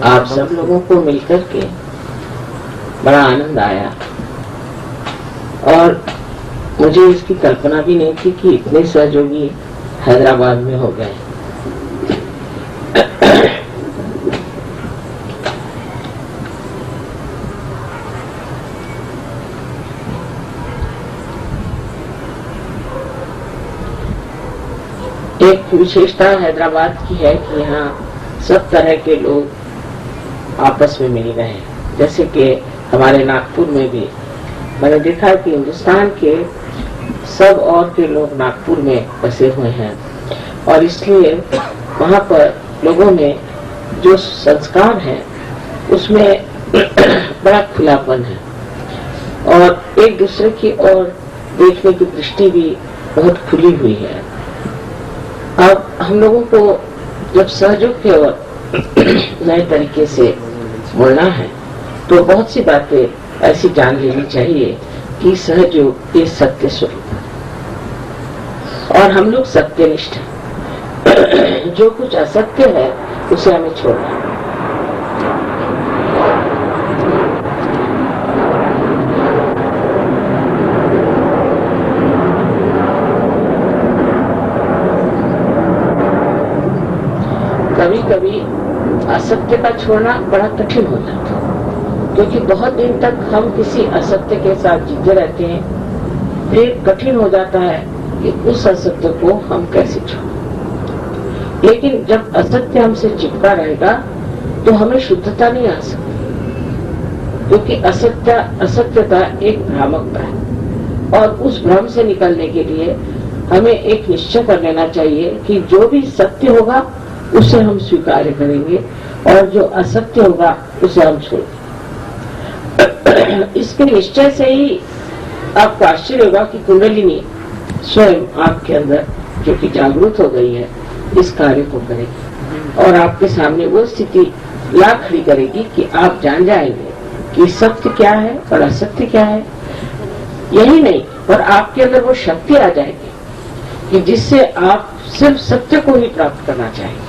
आप सब लोगों को मिलकर के बड़ा आनंद आया और मुझे इसकी कल्पना भी नहीं थी कि इतने सहयोगी हैदराबाद में हो गए। एक विशेषता हैदराबाद की है कि यहाँ सब तरह के लोग आपस में मिल रहे हैं। जैसे कि हमारे नागपुर में भी मैंने देखा कि हिंदुस्तान के सब और के लोग नागपुर में बसे हुए हैं और इसलिए वहाँ पर लोगों में जो संस्कार है उसमें बड़ा खुलापन है और एक दूसरे की ओर देखने की दृष्टि भी बहुत खुली हुई है। अब हम लोगों को जब सहयोग की ओर नए तरीके से बोलना है तो बहुत सी बातें ऐसी जान लेनी चाहिए कि सहयोग ये सत्य स्वरूप है और हम लोग सत्यनिष्ठ हैं। जो कुछ असत्य है उसे हमें छोड़ना है। कभी कभी असत्य का छोड़ना बड़ा कठिन हो जाता है क्योंकि बहुत दिन तक हम किसी असत्य के साथ जीते रहते हैं। फिर कठिन हो जाता है कि उस असत्य को हम कैसे छोड़ें। लेकिन जब असत्य हमसे चिपका रहेगा तो हमें शुद्धता नहीं आ सकती क्योंकि असत्यता एक भ्रामकता है और उस भ्रम से निकलने के लिए हमें एक निश्चय कर लेना चाहिए कि जो भी सत्य होगा उसे हम स्वीकार करेंगे और जो असत्य होगा उसे हम छोड़ेंगे। इसके निश्चय से ही आपको आश्चर्य होगा कि कुंडलिनी स्वयं आपके अंदर जो कि जागरूक हो गई है इस कार्य को करेगी और आपके सामने वो स्थिति ला खड़ी करेगी कि आप जान जाएंगे कि सत्य क्या है और असत्य क्या है। यही नहीं पर आपके अंदर वो शक्ति आ जाएगी कि जिससे आप सिर्फ सत्य को ही प्राप्त करना चाहेंगे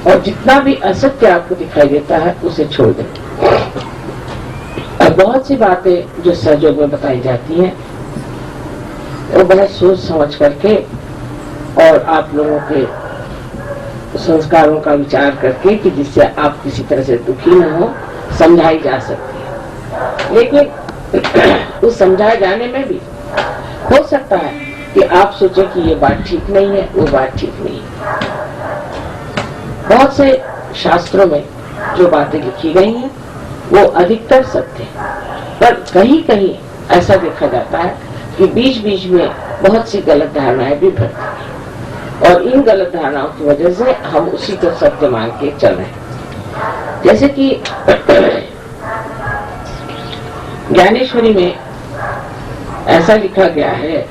और जितना भी असत्य आपको दिखाई देता है उसे छोड़ दें। और बहुत सी बातें जो सहयोग में बताई जाती हैं वो बहुत सोच समझ करके और आप लोगों के संस्कारों का विचार करके कि जिससे आप किसी तरह से दुखी न हो समझाई जा सकती है। लेकिन उस समझाए जाने में भी हो सकता है कि आप सोचे कि ये बात ठीक नहीं है, वो बात ठीक नहीं है। बहुत से शास्त्रों में जो बातें लिखी गई हैं वो अधिकतर सत्य है पर कहीं कहीं ऐसा देखा जाता है कि बीच बीच में बहुत सी गलत धारणाएं भी भरती हैं और इन गलत धारणाओं की वजह से हम उसी को सत्य मान के चल रहे हैं। जैसे कि ज्ञानेश्वरी में ऐसा लिखा गया है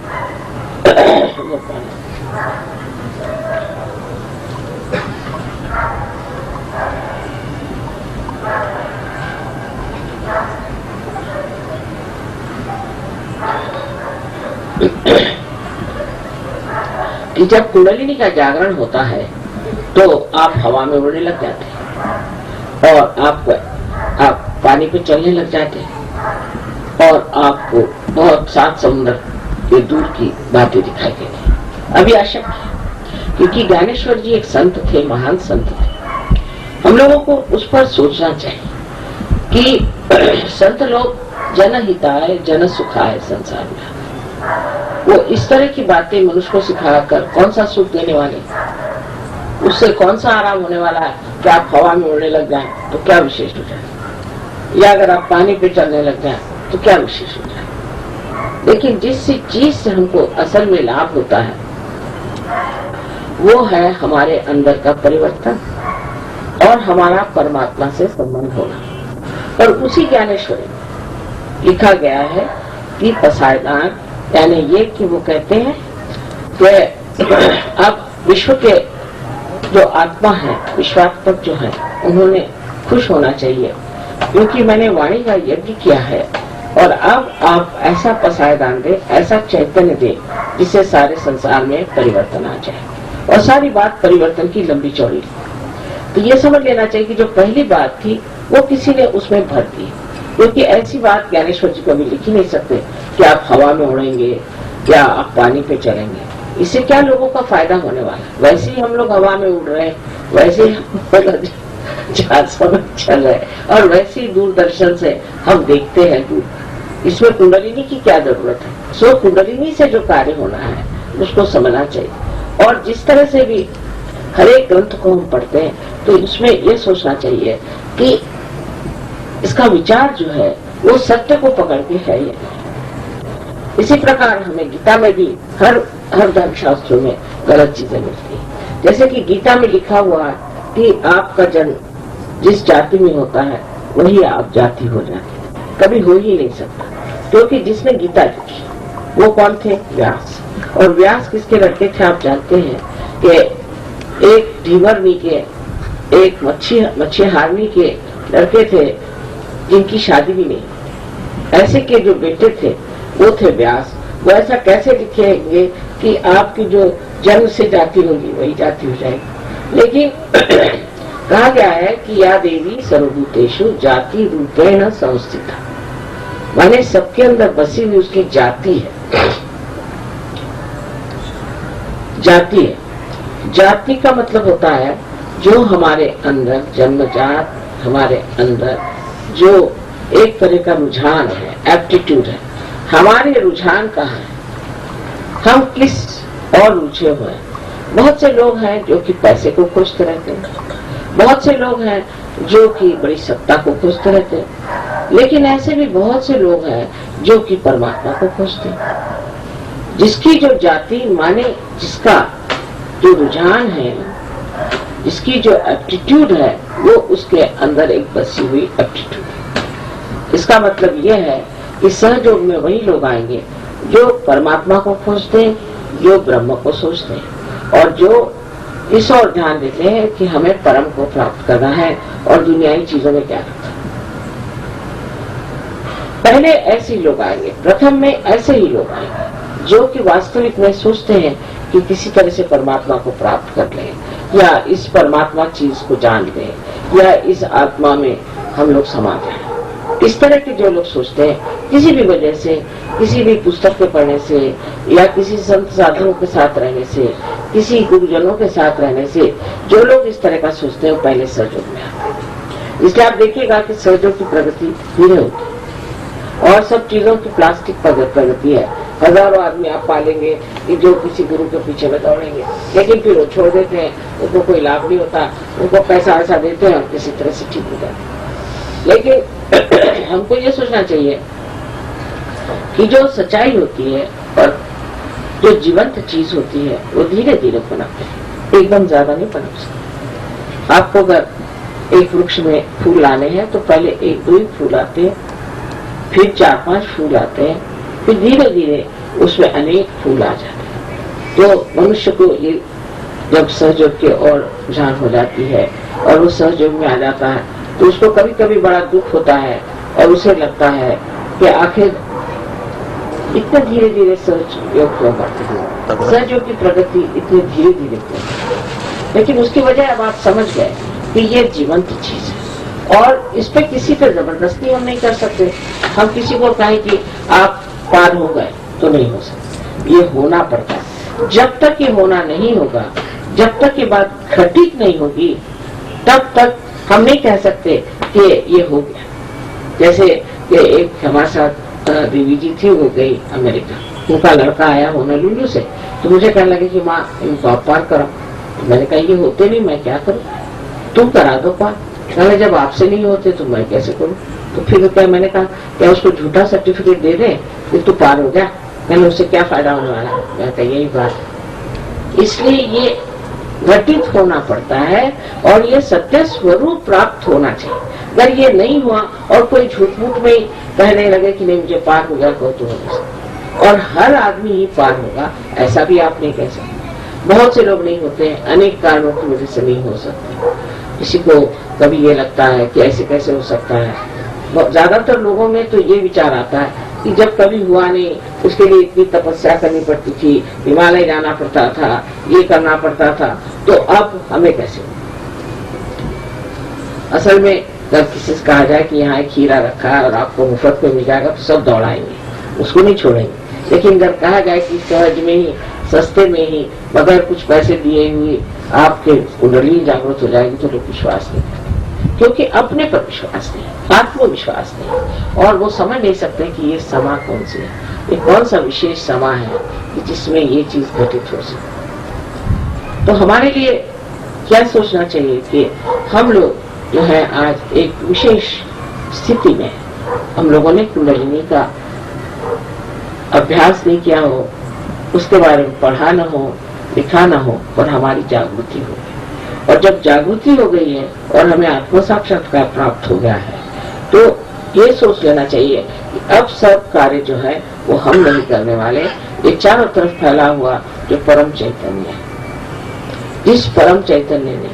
कि जब कुंडलिनी का जागरण होता है तो आप हवा में उड़ने लग जाते हैं और आप पानी पे चलने लग जाते हैं और आपको बहुत सात समुद्र के दूर की बातें दिखाई देती। अभी अशक्य है क्योंकि ज्ञानेश्वर जी एक संत थे, महान संत थे। हम लोगों को उस पर सोचना चाहिए कि संत लोग जनहिताय जन सुखाय संसार में वो इस तरह की बातें मनुष्य को सिखाकर कौन सा सुख देने वाले, उससे कौन सा आराम होने वाला है कि आप हवा में उड़ने लग जाएं तो क्या विशेष हो जाए या अगर आप पानी पे चलने लग जाएं तो क्या विशेष हो जाए। लेकिन जिस चीज से हमको असल में लाभ होता है वो है हमारे अंदर का परिवर्तन और हमारा परमात्मा से संबंध होना। और उसी ज्ञानेश्वरी में लिखा गया है कि पसायदान यानी ये कि वो कहते हैं कि अब विश्व के जो आत्मा है, विश्वात्मक जो है, उन्होंने खुश होना चाहिए क्योंकि मैंने वाणी का यज्ञ किया है और अब आप ऐसा पसायदान दे, ऐसा चैतन्य दे जिससे सारे संसार में परिवर्तन आ जाए। और सारी बात परिवर्तन की लंबी चौड़ी। तो ये समझ लेना चाहिए कि जो पहली बात थी वो किसी ने उसमें भर दी, क्योंकि ऐसी बात ज्ञानेश्वर जी कभी लिख ही नहीं सकते कि आप हवा में उड़ेंगे या आप पानी पे चलेंगे, इससे क्या लोगों का फायदा होने वाला है। वैसे ही हम लोग हवा में उड़ रहे हैं, वैसे ही हम जहाजों में चल रहे हैं, और वैसे ही दूरदर्शन से हम देखते हैं दूर। इसमें कुंडलिनी की क्या जरूरत है? सो कुंडलिनी से जो कार्य होना है उसको समझना चाहिए। और जिस तरह से भी हर एक ग्रंथ को हम पढ़ते हैं तो इसमें ये सोचना चाहिए कि इसका विचार जो है वो सत्य को पकड़ के है या नहीं। इसी प्रकार हमें गीता में भी हर धर्म शास्त्रों में गलत चीजें मिलती है। जैसे कि गीता में लिखा हुआ है कि आपका जन्म जिस जाति में होता है वही आप जाति हो जाते, कभी हो ही नहीं सकता, क्योंकि जिसने गीता लिखी वो कौन थे? व्यास। और व्यास किसके लड़के थे? आप जानते हैं कि एक ढीवरनी के, एक मच्छीहारनी के लड़के थे जिनकी शादी भी नहीं। ऐसे के जो बेटे थे वो थे व्यास। वो ऐसा कैसे लिखेंगे कि आपकी जो जन्म से जाति होगी वही जाति हो जाएगी। लेकिन कहा गया है कि या देवी सर्वभूतेषु जाति रूपेण संस्थिता, माने सबके अंदर बसी हुई उसकी जाति है। जाति है, जाति का मतलब होता है जो हमारे अंदर जन्मजात, हमारे अंदर जो एक तरह का रुझान है, एप्टीट्यूड है। हमारे रुझान कहाँ है? हम किस और रुझे हुए हैं? बहुत से लोग हैं जो कि पैसे को खोजते रहते हैं, बहुत से लोग हैं जो कि बड़ी सत्ता को खोजते रहते हैं, लेकिन ऐसे भी बहुत से लोग हैं जो कि परमात्मा को खोजते हैं। जिसकी जो जाति, माने जिसका जो रुझान है, जिसकी जो एप्टीट्यूड है, वो उसके अंदर एक बसी हुई एप्टीट्यूड है। इसका मतलब यह है कि सहयोग में वही लोग आएंगे जो परमात्मा को खोजते हैं, जो ब्रह्म को सोचते हैं, और जो इस ओर ध्यान देते हैं कि हमें परम को प्राप्त करना है और दुनियावी चीजों में क्या करना है। पहले ऐसे ही लोग आएंगे, प्रथम में ऐसे ही लोग आएंगे जो कि वास्तविक में सोचते हैं कि किसी तरह से परमात्मा को प्राप्त कर लें, या इस परमात्मा चीज को जान लें, या इस आत्मा में हम लोग समा जाएं। इस तरह के जो लोग सोचते हैं, किसी भी वजह से, किसी भी पुस्तक के पढ़ने से, या किसी संत साधुओं के साथ रहने से, किसी गुरुजनों के साथ रहने से, जो लोग इस तरह का सोचते हैं वो पहले सहयोग में आते हैं। इसलिए आप देखिएगा कि सहयोग की प्रगति धीरे होती है, और सब चीजों की प्लास्टिक प्रगति है। हजारों आदमी आप पालेंगे कि जो किसी गुरु के पीछे में दौड़ेंगे, लेकिन फिर वो छोड़ देते हैं, उनको कोई लाभ नहीं होता, उनको पैसा ऐसा देते हैं और किसी तरह से ठीक हो जाते हैं। लेकिन हमको ये सोचना चाहिए कि जो सच्चाई होती है और जो जीवंत चीज होती है वो धीरे धीरे पनपते हैं, एकदम ज्यादा नहीं पनप सकते। आपको अगर एक वृक्ष में फूल लाने हैं तो पहले एक दो ही फूल आते हैं, फिर 4-5 फूल आते हैं, फिर धीरे धीरे उसमें अनेक फूल आ जाते हैं। तो मनुष्य को ये जब सहयोग की ओर रुझान हो जाती है और वो सहयोग में आ जाता है तो उसको कभी कभी बड़ा दुख होता है, और उसे लगता है कि आखिर इतने धीरे धीरे सहयोग क्यों करते हैं, सहयोग की प्रगति इतनी धीरे धीरे क्यों। लेकिन उसकी वजह अब आप समझ गए कि ये जीवंत चीज है और इस पे किसी पे जबरदस्ती हम नहीं कर सकते। हम किसी को कहें कि आप पार हो गए तो नहीं हो सकते, ये होना पड़ता है। जब तक ये होना नहीं होगा, जब तक ये बात घटित नहीं होगी, तब तक हम नहीं कह सकते कि ये हो गया। जैसे कि एक हमारे साथ देवी जी थी, वो गई अमेरिका, उनका लड़का आया होनोलुलु से, तो मुझे कहने लगे कि माँ इनको आप पार करो। तो मैंने कहा ये होते नहीं, मैं क्या करूँ, तुम करा दो पार। कहने जब आपसे नहीं होते तो मैं कैसे करूँ। तो फिर क्या मैंने कहा क्या उसको झूठा सर्टिफिकेट दे दे फिर तू पार हो गया, मैंने उससे क्या फायदा होने वाला। मैं कहा यही बात, इसलिए ये घटित होना पड़ता है और ये सत्य स्वरूप प्राप्त होना चाहिए। अगर ये नहीं हुआ और कोई झूठ मूठ में कहने लगे कि नहीं मुझे पार हो गया, को तो हो सकता, और हर आदमी ही पार होगा ऐसा भी आप नहीं कह सकते। बहुत से लोग नहीं होते हैं, अनेक कारणों की वजह से नहीं हो सकते। किसी को कभी ये लगता है कि ऐसे कैसे हो सकता है। ज्यादातर लोगों में तो ये विचार आता है कि जब कभी हुआ नहीं, उसके लिए इतनी तपस्या करनी पड़ती थी, हिमालय जाना पड़ता था, ये करना पड़ता था, तो अब हमें कैसे? असल में जब किसी से कहा जाए कि यहाँ एक हीरा रखा है और आपको मुफ्त में मिल जाएगा, तो सब दौड़ाएंगे, उसको नहीं छोड़ेंगे। लेकिन अगर कहा जाए कि सहज में ही, सस्ते में ही, बगैर कुछ पैसे दिए हुए आपके कुंडली जागृत हो जाएगी, तो लोग विश्वास नहीं करते, क्योंकि अपने पर विश्वास नहीं, आत्मविश्वास नहीं, और वो समझ नहीं सकते कि ये समा कौन सी है, ये कौन सा विशेष समा है कि जिसमें ये चीज घटित हो सके। तो हमारे लिए क्या सोचना चाहिए कि हम लोग जो है आज एक विशेष स्थिति में, हम लोगों ने कुंडलिनी का अभ्यास नहीं किया हो, उसके बारे में पढ़ा न हो, लिखा न हो, पर हमारी जागृति हो गई, और जब जागृति हो गई है और हमें आत्म साक्षात्कार प्राप्त हो गया है, तो ये सोच लेना चाहिए कि अब सब कार्य जो है वो हम नहीं करने वाले, ये चारों तरफ फैला हुआ जो परम चैतन्य है, जिस परम चैतन्य ने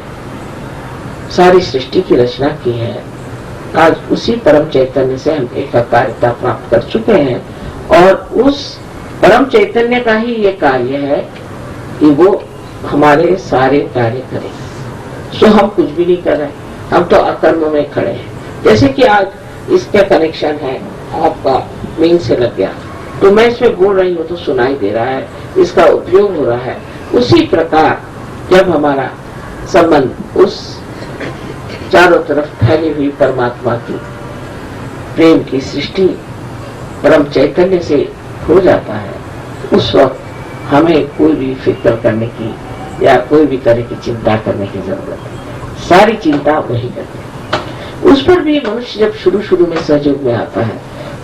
सारी सृष्टि की रचना की है, आज उसी परम चैतन्य से हम एकाकारिता प्राप्त कर चुके हैं, और उस परम चैतन्य का ही ये कार्य है कि वो हमारे सारे कार्य करे। तो हम कुछ भी नहीं कर रहे, हम तो अकर्म में खड़े हैं। जैसे कि आज इसका कनेक्शन है आपका मेन से लग गया, तो मैं इसमें बोल रही हूँ तो सुनाई दे रहा है, इसका उपयोग हो रहा है। उसी प्रकार जब हमारा संबंध उस चारों तरफ फैली हुई परमात्मा की प्रेम की सृष्टि परम चैतन्य से हो जाता है, उस वक्त हमें कोई भी फिक्र करने की या कोई भी तरह की चिंता करने की जरूरत है, सारी चिंता वही करते हैं। उस पर भी मनुष्य जब शुरू शुरू में सहयोग में आता है,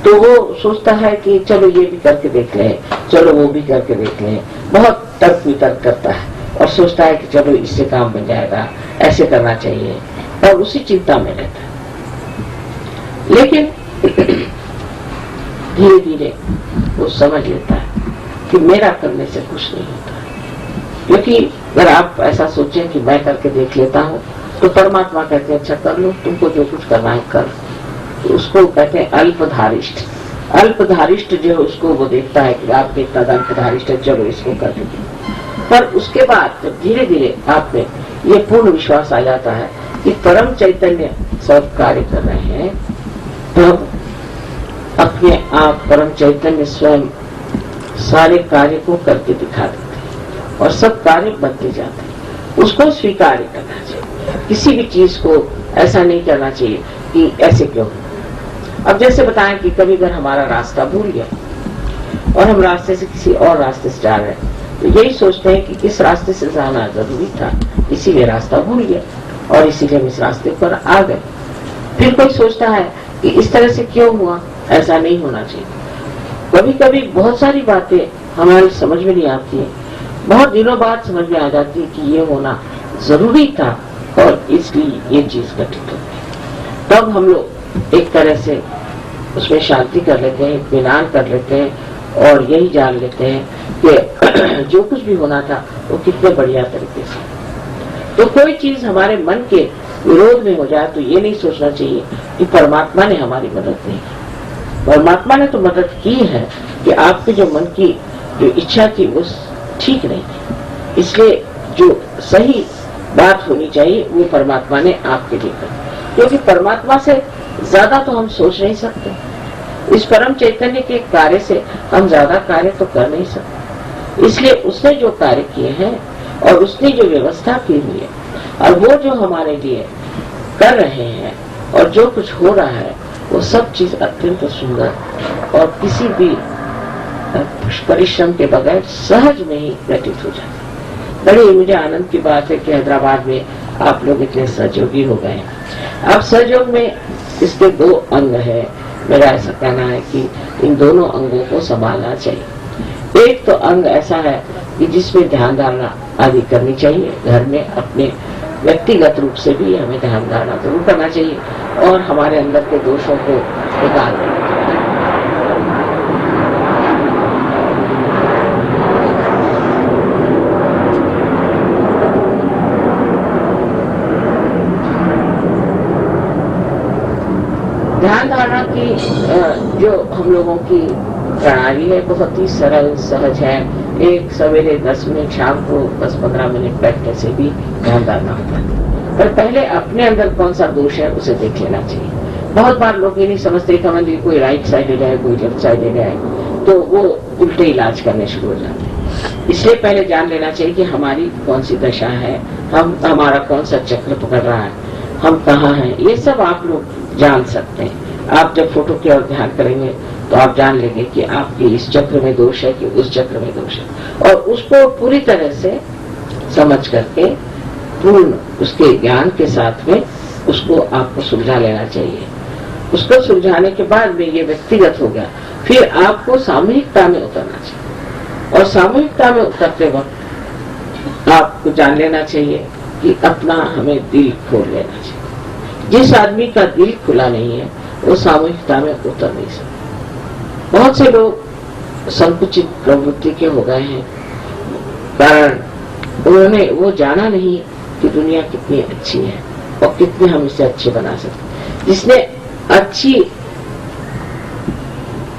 तो वो सोचता है कि चलो ये भी करके देख लें, चलो वो भी करके देख लें, बहुत तर्क वितर्क करता है और सोचता है कि चलो इससे काम बन जाएगा, ऐसे करना चाहिए, और उसी चिंता में रहता है। लेकिन धीरे धीरे वो समझ लेता है कि मेरा करने से कुछ नहीं होता, क्योंकि अगर आप ऐसा सोचें कि मैं करके देख लेता हूँ, तो परमात्मा कहते हैं अच्छा कर लो, तुमको जो कुछ करना है कर। तो उसको कहते हैं अल्पधारिष्ठ। अल्पधारिष्ठ जो है उसको वो देखता है कि आप इतना अल्पधारिष्ठ है, चलो इसको कर देते। पर उसके बाद जब धीरे धीरे आप में ये पूर्ण विश्वास आ जाता है कि परम चैतन्य सब कार्य कर रहे हैं, तब अपने आप परम चैतन्य स्वयं सारे कार्य को करके दिखा देते हैं और सब कार्य बनते जाते हैं। उसको स्वीकार करना चाहिए, किसी भी चीज को ऐसा नहीं करना चाहिए कि ऐसे क्यों। अब जैसे बताएं कि कभी अगर हमारा रास्ता भूल गया और हम रास्ते से किसी और रास्ते से जा रहे हैं, तो यही सोचते हैं कि किस रास्ते से जाना जरूरी था, इसीलिए रास्ता भूल गया और इसीलिए हम इस रास्ते पर आ गए। फिर कोई सोचता है कि इस तरह से क्यों हुआ, ऐसा नहीं होना चाहिए। कभी कभी बहुत सारी बातें हमारी समझ में नहीं आती है, बहुत दिनों बाद समझ में आ जाती है कि ये होना जरूरी था और इसलिए ये चीज घटित हो गई। तब हम लोग एक तरह से उसमें शांति कर लेते हैं, इत्मीनान कर लेते हैं और यही जान लेते हैं कि जो कुछ भी होना था वो कितने बढ़िया तरीके से। तो कोई चीज हमारे मन के विरोध में हो जाए तो ये नहीं सोचना चाहिए कि परमात्मा ने हमारी मदद नहीं की। परमात्मा ने तो मदद की है कि आपके जो मन की जो इच्छा थी वो ठीक नहीं थी, इसलिए जो सही बात होनी चाहिए वो परमात्मा ने आपके लिए कर, क्योंकि परमात्मा से ज्यादा तो हम सोच नहीं सकते। इस परम चैतन्य के कार्य से हम ज्यादा कार्य तो कर नहीं सकते, इसलिए उसने जो कार्य किए हैं और उसने जो व्यवस्था की हुई है और वो जो हमारे लिए कर रहे हैं और जो कुछ हो रहा है वो सब चीज अत्यंत सुंदर और किसी भी परिश्रम के बगैर सहज में ही घटित हो जाती है। बड़ी मुझे आनंद की बात है कि हैदराबाद में आप लोग इतने सहयोगी हो गए। अब सहयोग में इसके दो अंग है, मेरा ऐसा कहना है कि इन दोनों अंगों को संभालना चाहिए। एक तो अंग ऐसा है कि जिसमें ध्यान धारणा आदि करनी चाहिए, घर में अपने व्यक्तिगत रूप से भी हमें ध्यान धारणा जरूर करना चाहिए और हमारे अंदर के दोषों को निकाल देना चाहिए। ध्यान धारणा की जो हम लोगों की प्रणाली है बहुत ही सरल सहज है। एक सवेरे 10 मिनट, शाम को 10-15 मिनट बैठने से भी ध्यान डालना होता है। पर पहले अपने अंदर कौन सा दोष है उसे देख लेना चाहिए। बहुत बार लोग ये नहीं समझते कि हमारे कोई राइट साइडेड है, कोई लेफ्ट साइडेड है, तो वो उल्टे इलाज करने शुरू हो जाते हैं। इसलिए पहले जान लेना चाहिए कि हमारी कौन सी दशा है, हमारा कौन सा चक्र पकड़ रहा है, हम कहाँ हैं, ये सब आप लोग जान सकते हैं। आप जब फोटो की ओर ध्यान करेंगे तो आप जान लेंगे कि आपके इस चक्र में दोष है कि उस चक्र में दोष है, और उसको पूरी तरह से समझ करके पूर्ण उसके ज्ञान के साथ में उसको आपको सुलझा लेना चाहिए। उसको सुलझाने के बाद में ये व्यक्तिगत हो गया, फिर आपको सामूहिकता में उतरना चाहिए। और सामूहिकता में उतरते वक्त आपको जान लेना चाहिए कि अपना हमें दिल खोल लेना चाहिए। जिस आदमी का दिल खुला नहीं है वो सामूहिकता में उतर नहीं सकता। बहुत से लोग संकुचित प्रवृत्ति के हो गए हैं, कारण उन्होंने वो जाना नहीं कि दुनिया कितनी अच्छी है और कितने हम इसे अच्छे बना सकते। जिसने अच्छी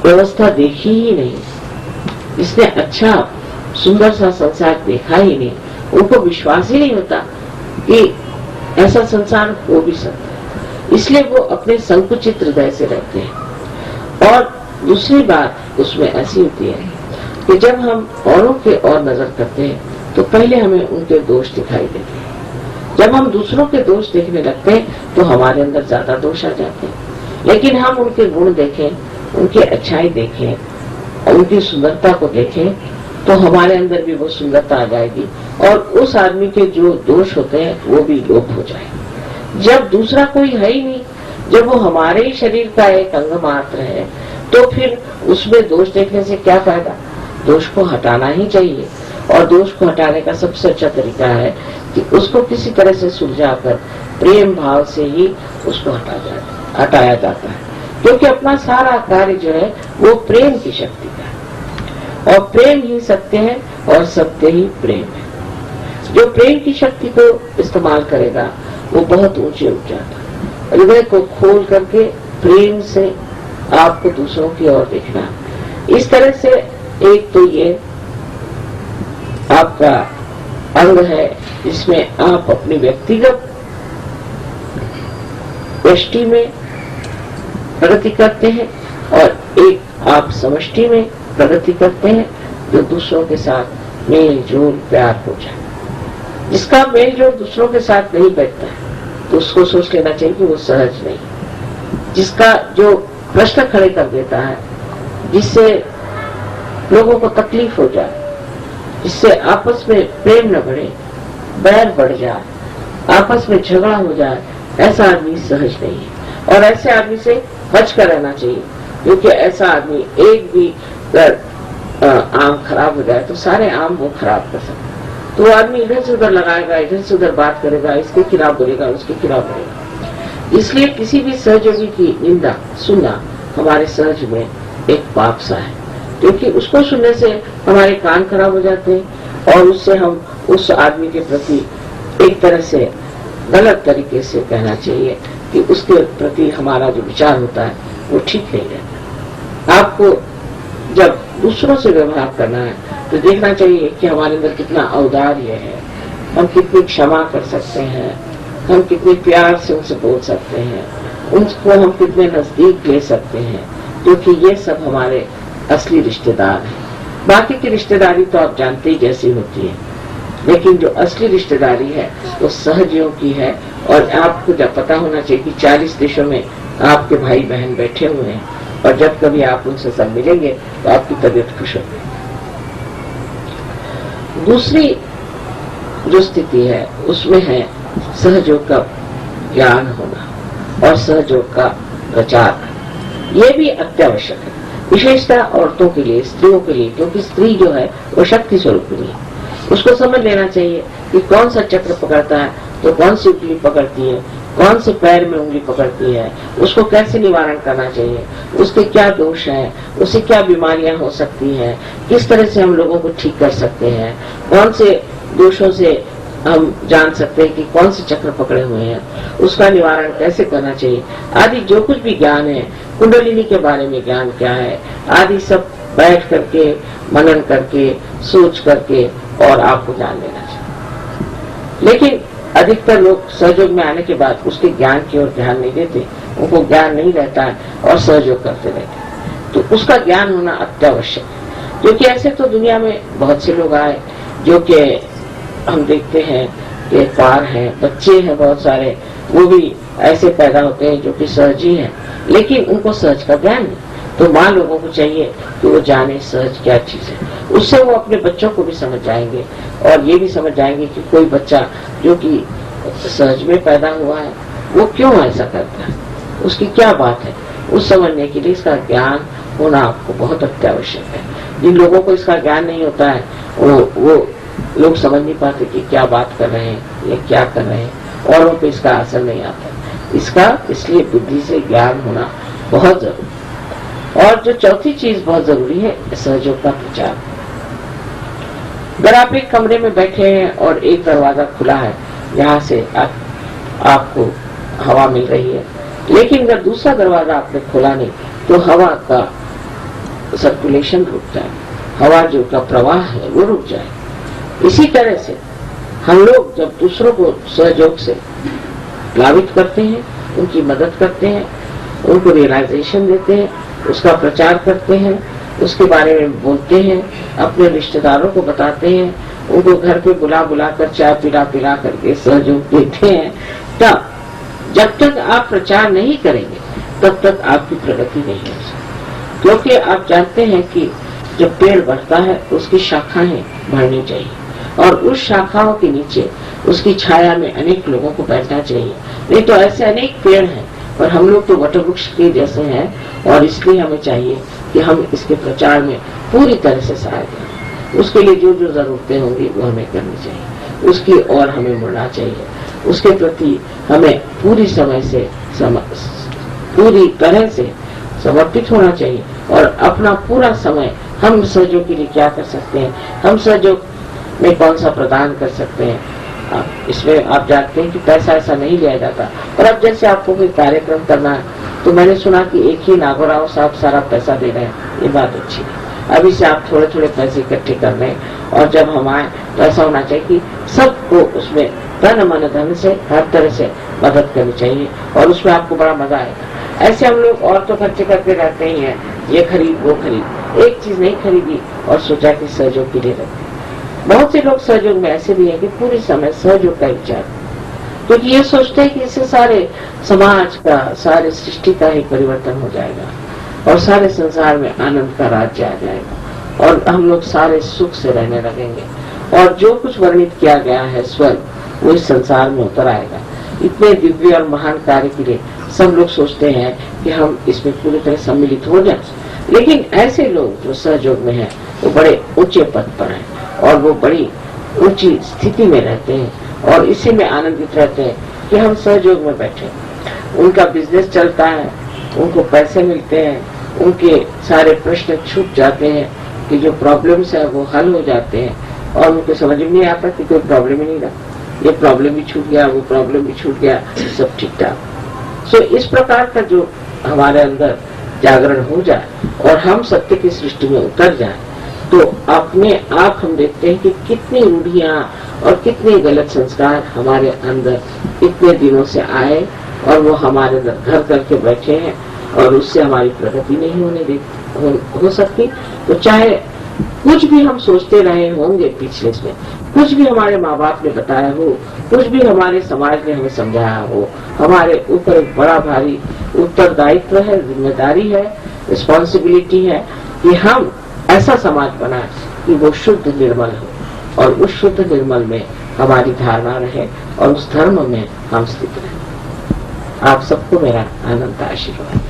व्यवस्था देखी ही नहीं, जिसने अच्छा सुंदर सा संसार देखा ही नहीं, उनको विश्वास ही नहीं होता कि ऐसा संसार हो भी सकता है। इसलिए वो अपने संकुचित हृदय से रहते हैं। और दूसरी बात उसमें ऐसी होती है कि जब हम औरों के ओर नजर करते हैं तो पहले हमें उनके दोष दिखाई देते हैं। जब हम दूसरों के दोष देखने लगते हैं तो हमारे अंदर ज्यादा दोष आ जाते हैं। लेकिन हम उनके गुण देखें, उनकी अच्छाई देखें, उनकी सुंदरता को देखें तो हमारे अंदर भी वो सुंदरता आ जाएगी और उस आदमी के जो दोष होते हैं वो भी लोप हो जाएंगे। जब दूसरा कोई है ही नहीं, जब वो हमारे ही शरीर का एक अंग मात्र है, तो फिर उसमें दोष देखने से क्या फायदा। दोष को हटाना ही चाहिए, और दोष को हटाने का सबसे अच्छा तरीका है कि उसको किसी तरह से सुलझाकर प्रेम भाव से ही उसको हटाया जाता है। क्योंकि अपना सारा कार्य जो है वो प्रेम की शक्ति का है, और प्रेम ही सत्य है और सत्य ही प्रेम है। जो प्रेम की शक्ति को इस्तेमाल करेगा वो बहुत ऊंचे उठ जाता है। हृदय को खोल करके प्रेम से आपको दूसरों की ओर देखना। इस तरह से एक तो ये आपका अंग है जिसमें आप अपनी व्यक्तिगत दृष्टि में प्रगति करते हैं, और एक आप समष्टि में प्रगति करते हैं जो दूसरों के साथ मेल जोल प्यार हो जाए। जिसका मेल जोल दूसरों के साथ नहीं बैठता है तो उसको सोच लेना चाहिए कि वो सहज नहीं। जिसका जो प्रश्न खड़े कर देता है, जिससे लोगों को तकलीफ हो जाए, जिससे आपस में प्रेम न बढ़े, बैर बढ़ जाए, आपस में झगड़ा हो जाए, ऐसा आदमी सहज नहीं है। और ऐसे आदमी से बच कर रहना चाहिए, क्योंकि ऐसा आदमी एक भी आम खराब हो जाए तो सारे आम वो खराब कर सकता है। तो वो आदमी इधर से उधर लगाएगा, इधर से उधर बात करेगा, इसके खिलाफ बोलेगा, उसके खिलाफ बोलेगा। इसलिए किसी भी सहयोगी की निंदा सुनना हमारे सहज में एक पाप सा है, क्योंकि उसको सुनने से हमारे कान खराब हो जाते हैं और उससे हम उस आदमी के प्रति एक तरह से गलत तरीके से कहना चाहिए कि उसके प्रति हमारा जो विचार होता है वो ठीक नहीं रहता। आपको जब दूसरों से व्यवहार करना है तो देखना चाहिए कि हमारे अंदर कितना औदार्य है, हम कितनी क्षमा कर सकते हैं, हम कितने प्यार से उनसे बोल सकते हैं, उनको हम कितने नजदीक ले सकते हैं, क्योंकि ये सब हमारे असली रिश्तेदार हैं। बाकी की रिश्तेदारी तो आप जानते ही जैसी होती है, लेकिन जो असली रिश्तेदारी है वो सहजियों की है। और आपको जब पता होना चाहिए कि 40 देशों में आपके भाई बहन बैठे हुए हैं, और जब कभी आप उनसे सब मिलेंगे तो आपकी तबीयत खुश होगी। दूसरी जो स्थिति है उसमें है सहयोग का ज्ञान होना और सहयोग का प्रचार, ये भी अत्यावश्यक है, विशेषतः औरतों के लिए, स्त्रियों के लिए, क्योंकि स्त्री जो है वो शक्ति स्वरूपिणी है। उसको समझ लेना चाहिए कि कौन सा चक्र पकड़ता है तो कौन सी उंगली पकड़ती है, कौन से पैर में उंगली पकड़ती है, उसको कैसे निवारण करना चाहिए, उसके क्या दोष हैं, उसे क्या बीमारियां हो सकती हैं, किस तरह से हम लोगों को ठीक कर सकते हैं, कौन से दोषों से हम जान सकते हैं कि कौन से चक्र पकड़े हुए हैं, उसका निवारण कैसे करना चाहिए आदि जो कुछ भी ज्ञान है, कुंडलिनी के बारे में ज्ञान क्या है आदि सब बैठ करके मनन करके सोच करके और आपको जान लेना चाहिए। लेकिन अधिकतर लोग सहयोग में आने के बाद उसके ज्ञान की ओर ध्यान नहीं देते, उनको ज्ञान नहीं रहता है और सहयोग करते रहते हैं। तो उसका ज्ञान होना अत्यावश्यक है, क्योंकि ऐसे तो दुनिया में बहुत से लोग आए जो कि हम देखते हैं कि पार हैं, बच्चे हैं बहुत सारे, वो भी ऐसे पैदा होते हैं जो कि सहज ही हैं, लेकिन उनको सहज का ज्ञान नहीं। तो माँ लोगों को चाहिए कि वो जाने सहज क्या चीज है, उससे वो अपने बच्चों को भी समझ जाएंगे और ये भी समझ जाएंगे कि कोई बच्चा जो कि सहज में पैदा हुआ है वो क्यों ऐसा करता है, उसकी क्या बात है। उस समझने के लिए इसका ज्ञान होना आपको बहुत अत्यावश्यक है। जिन लोगों को इसका ज्ञान नहीं होता है वो लोग समझ नहीं पाते कि क्या बात कर रहे हैं या क्या कर रहे हैं, औरों पे इसका असर नहीं आता। इसका इसलिए बुद्धि से ज्ञान होना बहुत जरूरी। और जो चौथी चीज बहुत जरूरी है, सहयोग का प्रचार। अगर आप एक कमरे में बैठे हैं और एक दरवाजा खुला है, यहाँ से आपको हवा मिल रही है, लेकिन अगर दूसरा दरवाजा आपने खोला नहीं तो हवा का सर्कुलेशन रुक जाए, हवा जो का प्रवाह है वो रुक जाए। इसी तरह से हम लोग जब दूसरों को सहयोग से प्लावित करते हैं, उनकी मदद करते हैं, उनको रियलाइजेशन देते हैं, उसका प्रचार करते हैं, उसके बारे में बोलते हैं, अपने रिश्तेदारों को बताते हैं, उनको घर पे बुला बुला कर चाय पिला करके सहयोग देते हैं, तब जब तक आप प्रचार नहीं करेंगे तब तक आपकी प्रगति नहीं हो सकती। क्योंकि आप जानते हैं कि जब पेड़ बढ़ता है उसकी शाखाएं बढ़नी चाहिए और उस शाखाओं के नीचे उसकी छाया में अनेक लोगों को बैठना चाहिए। नहीं तो ऐसे अनेक पेड़ हैं पर हम लोग तो वटवृक्ष के जैसे हैं और इसलिए हमें चाहिए कि हम इसके प्रचार में पूरी तरह से सहायता करें। उसके लिए जो जो जरूरतें होंगी वो हमें करनी चाहिए, उसकी ओर हमें मुड़ना चाहिए, उसके प्रति हमें पूरी तरह से समर्पित होना चाहिए। और अपना पूरा समय हम सहयोग के लिए क्या कर सकते हैं, हम सहयोग में कौन सा प्रदान कर सकते हैं, इसमें आप जानते हैं कि पैसा ऐसा नहीं लिया जाता। और अब जैसे आपको कोई कार्यक्रम करना है तो मैंने सुना कि एक ही नागोराव साहब सारा पैसा दे रहे हैं, ये बात अच्छी है। अभी से आप थोड़े थोड़े पैसे इकट्ठे कर रहे हैं और जब हम आए तो ऐसा होना चाहिए कि सबको उसमें तन मन धन से हर तरह से मदद करनी चाहिए और उसमें आपको बड़ा मजा आएगा। ऐसे हम लोग और तो खर्चे करते रहते ही हैं, ये खरीद वो खरीद, एक चीज नहीं खरीदी और सोचा कि सहयोग के लिए रखते। बहुत से लोग सहयोग में ऐसे भी है कि पूरी समय सहयोग का विचार, क्योंकि ये सोचते हैं कि इससे सारे समाज का, सारे सृष्टि का ही परिवर्तन हो जाएगा और सारे संसार में आनंद का राज्य आ जाएगा और हम लोग सारे सुख से रहने लगेंगे और जो कुछ वर्णित किया गया है स्वर्ग वो इस संसार में उतर आएगा। इतने दिव्य और महान कार्य के लिए सब लोग सोचते हैं कि हम इसमें पूरी तरह सम्मिलित हो जाए, लेकिन ऐसे लोग जो सहयोग में हैं वो बड़े ऊंचे पद पर हैं और वो बड़ी ऊंची स्थिति में रहते हैं और इसी में आनंदित रहते हैं कि हम सहयोग में बैठे। उनका बिजनेस चलता है, उनको पैसे मिलते हैं, उनके सारे प्रश्न छूट जाते हैं कि जो प्रॉब्लम्स है वो हल हो जाते हैं और उनको समझ में नहीं आता कि कोई प्रॉब्लम ही नहीं रहा, ये प्रॉब्लम भी छूट गया, वो प्रॉब्लम भी छूट गया, सब ठीक ठाक। सो इस प्रकार का जो हमारे अंदर जागरण हो जाए और हम सत्य की सृष्टि में उतर जाए तो अपने आप हम देखते हैं कि कितनी रूढ़ियां और कितने गलत संस्कार हमारे अंदर इतने दिनों से आए और वो हमारे अंदर घर करके बैठे हैं और उससे हमारी प्रगति नहीं हो सकती। तो चाहे कुछ भी हम सोचते रहे होंगे पिछले में, कुछ भी हमारे माँ बाप ने बताया हो, कुछ भी हमारे समाज ने हमें समझाया हो, हमारे ऊपर एक बड़ा भारी उत्तरदायित्व है, जिम्मेदारी है, रिस्पॉन्सिबिलिटी है कि हम ऐसा समाज बनाए कि वो शुद्ध निर्मल हो और उस शुद्ध निर्मल में हमारी धारणा रहे और उस धर्म में हम स्थित रहे। आप सबको मेरा अनंत आशीर्वाद।